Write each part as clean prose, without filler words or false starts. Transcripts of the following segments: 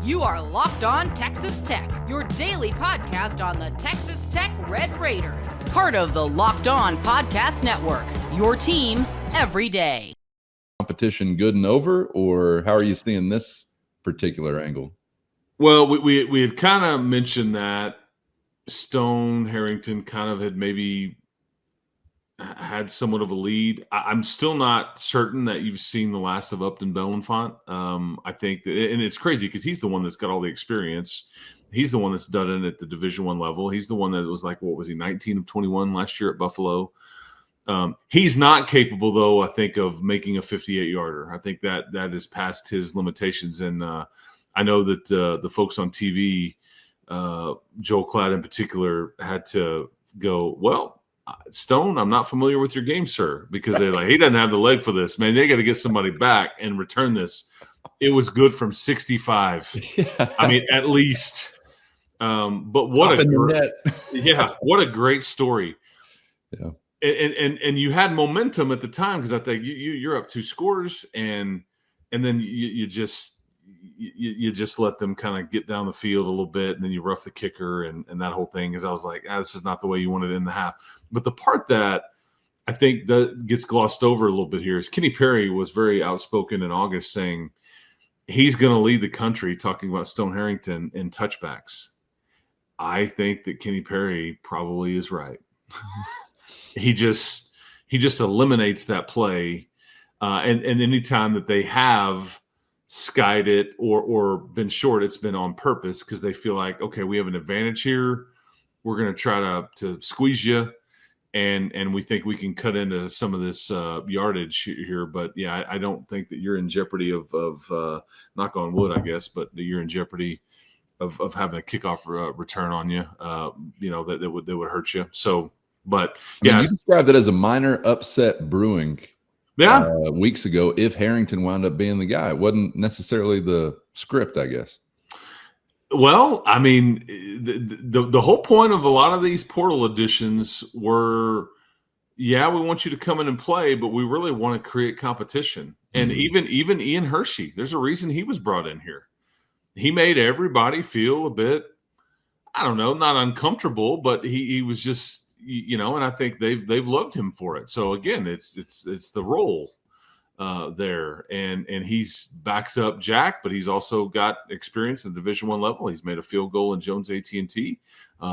You are Locked On Texas Tech, your daily podcast on the Texas Tech Red Raiders. Part of the Locked On Podcast Network, your team every day. Competition good and over, or how are you seeing this particular angle? Well, we had kind of mentioned that Stone Harrington kind of had maybe had somewhat of a lead. I'm still not certain that you've seen the last of Upton Belenfant. I think that, and it's crazy because he's the one that's got all the experience. He's the one that's done it at the Division I level. He's the one that was like, what was he, 19 of 21 last year at Buffalo. He's not capable, though, I think, of making a 58-yarder. I think that is past his limitations. And I know that the folks on TV, Joel Klatt in particular, had to go, well, Stone, I'm not familiar with your game, sir, because they're like, he doesn't have the leg for this, man. They got to get somebody back and return this. It was good from 65. Yeah. I mean, at least. But what what a great story. Yeah. And you had momentum at the time because I think you're up 2 scores and then you just let them kind of get down the field a little bit, and then you rough the kicker and that whole thing. Is I was like, this is not the way you wanted it in the half. But the part that I think that gets glossed over a little bit here is Kenny Perry was very outspoken in August saying he's going to lead the country talking about Stone Harrington in touchbacks. I think that Kenny Perry probably is right. He just eliminates that play, and any time that they have skied it or been short, it's been on purpose because they feel like, okay, we have an advantage here. We're going to try to squeeze you, and we think we can cut into some of this yardage here. But yeah, I don't think that you're in jeopardy of knock on wood, I guess, but that you're in jeopardy of having a kickoff return on you. That would hurt you. So. But yeah, you described it as a minor upset brewing weeks ago. If Harrington wound up being the guy, it wasn't necessarily the script, I guess. Well, I mean, the whole point of a lot of these portal additions were, we want you to come in and play, but we really want to create competition. And even Ian Hershey, there's a reason he was brought in here. He made everybody feel a bit, I don't know, not uncomfortable, but he was just. And I think they've loved him for it. So again, it's the role there, and he's backs up Jack, but he's also got experience at the Division I level. He's made a field goal in Jones AT&T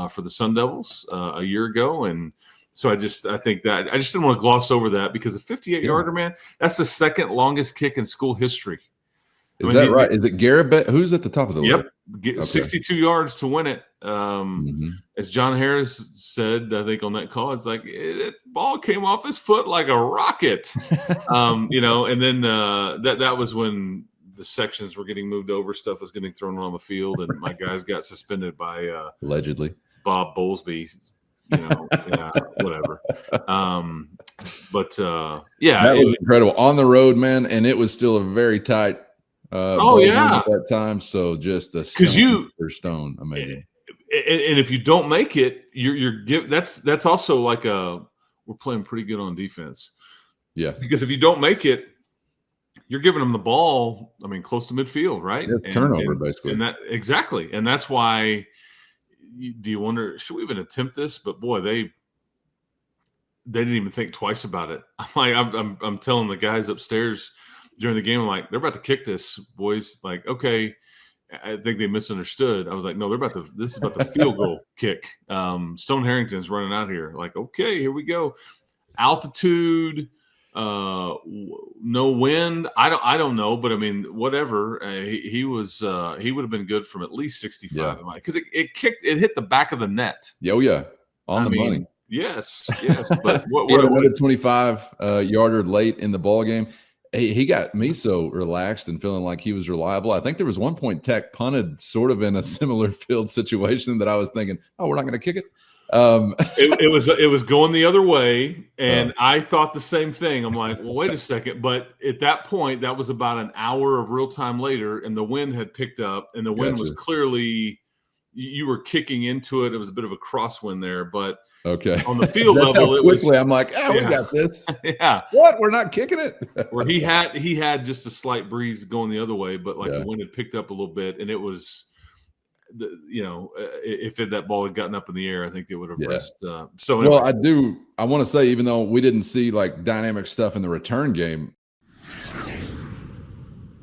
for the Sun Devils a year ago, and so I think that I just didn't want to gloss over that because a 58-yarder, man, that's the second longest kick in school history. Is that right? Is it Garrett? Who's at the top of the list? Yep, 62 yards to win it. As John Harris said, I think on that call, it's like that ball came off his foot like a rocket. And then that was when the sections were getting moved over, stuff was getting thrown on the field, and my guys got suspended by allegedly Bob Bowlesby. Whatever. But that was incredible on the road, man, and it was still a very tight. At that time, so just a stone, amazing. And if you don't make it, that's also like we're playing pretty good on defense. Yeah, because if you don't make it, you're giving them the ball. I mean, close to midfield, right? Turnover, basically. And exactly, and that's why. Do you wonder, should we even attempt this? But boy, they didn't even think twice about it. I'm telling the guys upstairs during the game, I'm like, they're about to kick this, boys. Like, okay, I think they misunderstood. I was like, no, this is about the field goal kick. Stone Harrington's running out here. Like, okay, here we go. Altitude, no wind. I don't know, but I mean, whatever. He would have been good from at least 65 because it hit the back of the net. Oh yeah, on the money. Yes. But what a 25-yarder late in the ball game. He got me so relaxed and feeling like he was reliable. I think there was one point Tech punted sort of in a similar field situation that I was thinking, oh, we're not going to kick it. It was going the other way, and I thought the same thing. I'm like, well, wait a second. But at that point, that was about an hour of real time later, and the wind had picked up, and the wind was clearly – you were kicking into it. It was a bit of a crosswind there, but – Okay. On the field That's level, how it was quickly I'm like, we got this. yeah. What? We're not kicking it. Where he had just a slight breeze going the other way, but like Yeah. the wind had picked up a little bit, and it was if that ball had gotten up in the air, I think it would have risked. So anyway. Well, I want to say, even though we didn't see like dynamic stuff in the return game.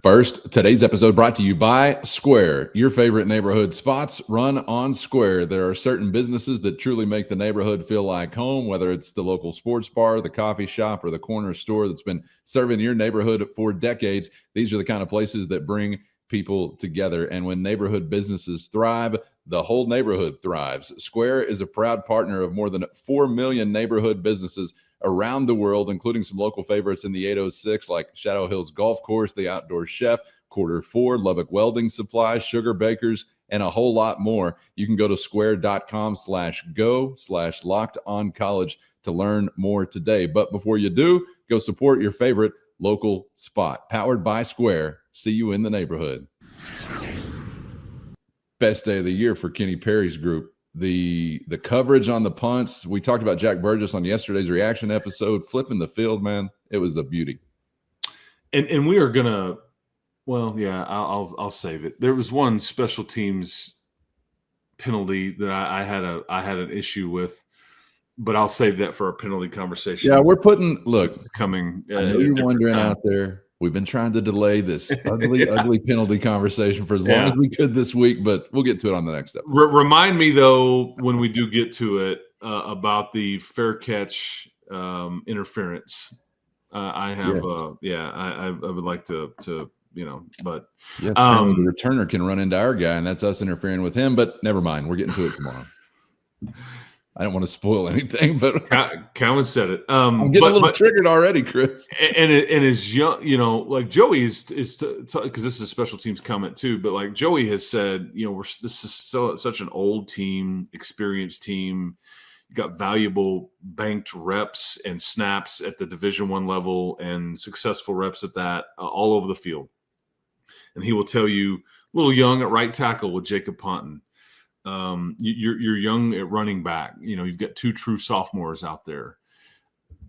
First, today's episode brought to you by Square. Your favorite neighborhood spots run on Square. There are certain businesses that truly make the neighborhood feel like home, whether it's the local sports bar, the coffee shop, or the corner store that's been serving your neighborhood for decades. These are the kind of places that bring people together. And when neighborhood businesses thrive, the whole neighborhood thrives. Square is a proud partner of more than 4 million neighborhood businesses around the world, including some local favorites in the 806 like Shadow Hills Golf Course, The Outdoor Chef, Quarter 4, Lubbock Welding Supply, Sugar Bakers, and a whole lot more. You can go to square.com/go/lockedoncollege to learn more today. But before you do, go support your favorite local spot. Powered by Square. See you in the neighborhood. Best day of the year for Kenny Perry's group. The coverage on the punts. We talked about Jack Burgess on yesterday's reaction episode, flipping the field, man. It was a beauty. And we are gonna, I'll save it. There was one special teams penalty that I had an issue with, but I'll save that for a penalty conversation. Yeah, we're coming. I know you're wondering out there. We've been trying to delay this ugly penalty conversation for as long as we could this week, but we'll get to it on the next episode. Remind me, though, when we do get to it, about the fair catch interference. I have, I would like to but the returner can run into our guy, and that's us interfering with him. But never mind, we're getting to it tomorrow. I don't want to spoil anything, but Cowan said it. I'm getting a little triggered already, Chris. And is young, like Joey is because this is a special teams comment too. But like Joey has said, this is such an old team, experienced team. You got valuable banked reps and snaps at the Division I level, and successful reps at that all over the field. And he will tell you, a little young at right tackle with Jacob Ponton. You're young at running back. You've got 2 true sophomores out there,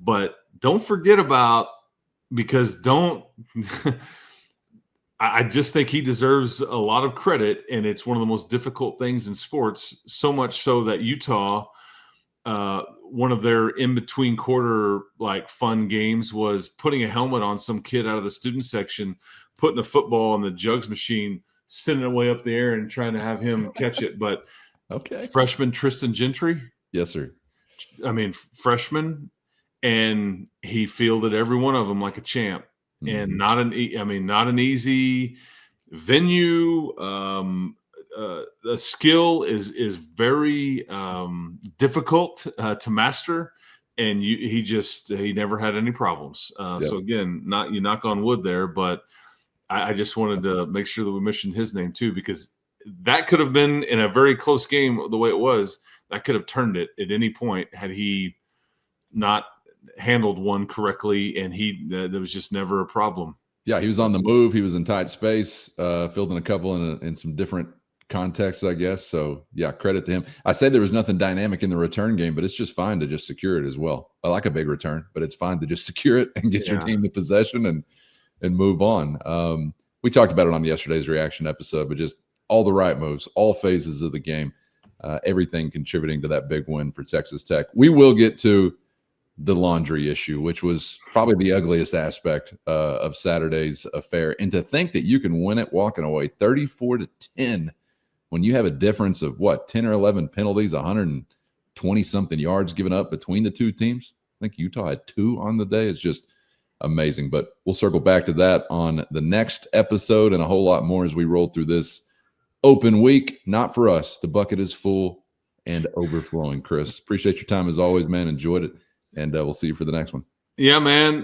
but don't forget I just think he deserves a lot of credit, and it's one of the most difficult things in sports. So much so that Utah, one of their in-between quarter fun games was putting a helmet on some kid out of the student section, putting a football in the jugs machine, sending it way up the air and trying to have him catch it. But freshman Tristan Gentry. Yes, sir. I mean, freshman, and he fielded every one of them like a champ. Mm-hmm. And not an easy venue. The skill is very difficult to master, and he never had any problems. So again, you knock on wood there, but I just wanted to make sure that we mentioned his name too, because that could have been, in a very close game the way it was, that could have turned it at any point had he not handled one correctly, and there was just never a problem. Yeah, he was on the move. He was in tight space, fielding a couple in some different contexts, I guess. So, yeah, credit to him. I said there was nothing dynamic in the return game, but it's just fine to just secure it as well. I like a big return, but it's fine to just secure it and get your team the possession and move on. We talked about it on yesterday's reaction episode, but just all the right moves, all phases of the game, everything contributing to that big win for Texas Tech. We will get to the laundry issue, which was probably the ugliest aspect of Saturday's affair. And to think that you can win it walking away 34-10 when you have a difference of 10 or 11 penalties, 120 something yards given up between the two teams. I think Utah had 2 on the day. It's just amazing. But we'll circle back to that on the next episode and a whole lot more as we roll through this open week. Not for us. The bucket is full and overflowing. Chris, appreciate your time as always, man. Enjoyed it. And we'll see you for the next one. Yeah, man.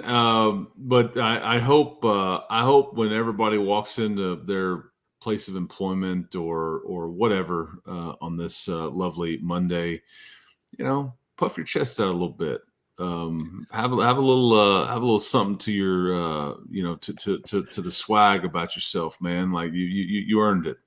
But I hope when everybody walks into their place of employment or whatever on this lovely Monday, puff your chest out a little bit. Have a little something to your to the swag about yourself, man. You earned it.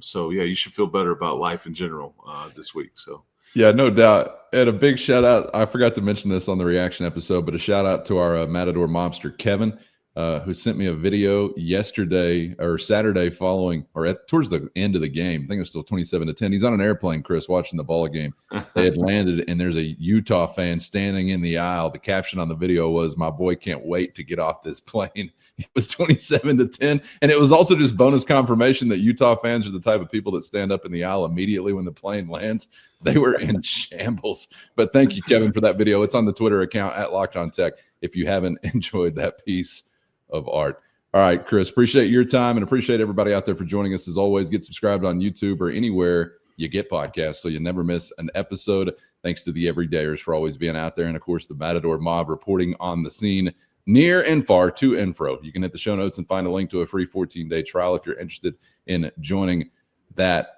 So yeah, you should feel better about life in general this week. So Yeah, no doubt. And a big shout out. I forgot to mention this on the reaction episode, but a shout out to our Matador mobster, Kevin, who sent me a video yesterday or Saturday following or towards the end of the game. I think it was still 27-10. He's on an airplane, Chris, watching the ball game. They had landed, and there's a Utah fan standing in the aisle. The caption on the video was, "My boy can't wait to get off this plane." It was 27-10. And it was also just bonus confirmation that Utah fans are the type of people that stand up in the aisle immediately when the plane lands. They were in shambles. But thank you, Kevin, for that video. It's on the Twitter account at Locked On Tech if you haven't enjoyed that piece of art. All right, Chris, appreciate your time and appreciate everybody out there for joining us. As always, get subscribed on YouTube or anywhere you get podcasts so you never miss an episode. Thanks to the everydayers for always being out there. And, of course, the Matador Mob reporting on the scene near and far, to and fro. You can hit the show notes and find a link to a free 14-day trial if you're interested in joining that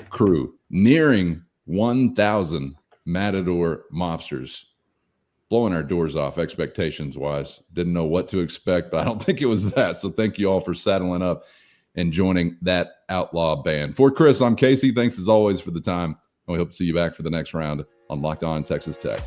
crew. Nearing 1,000 Matador mobsters. Blowing our doors off expectations-wise. Didn't know what to expect, but I don't think it was that. So thank you all for saddling up and joining that outlaw band. For Chris, I'm Casey. Thanks as always for the time, and we hope to see you back for the next round on Locked On Texas Tech.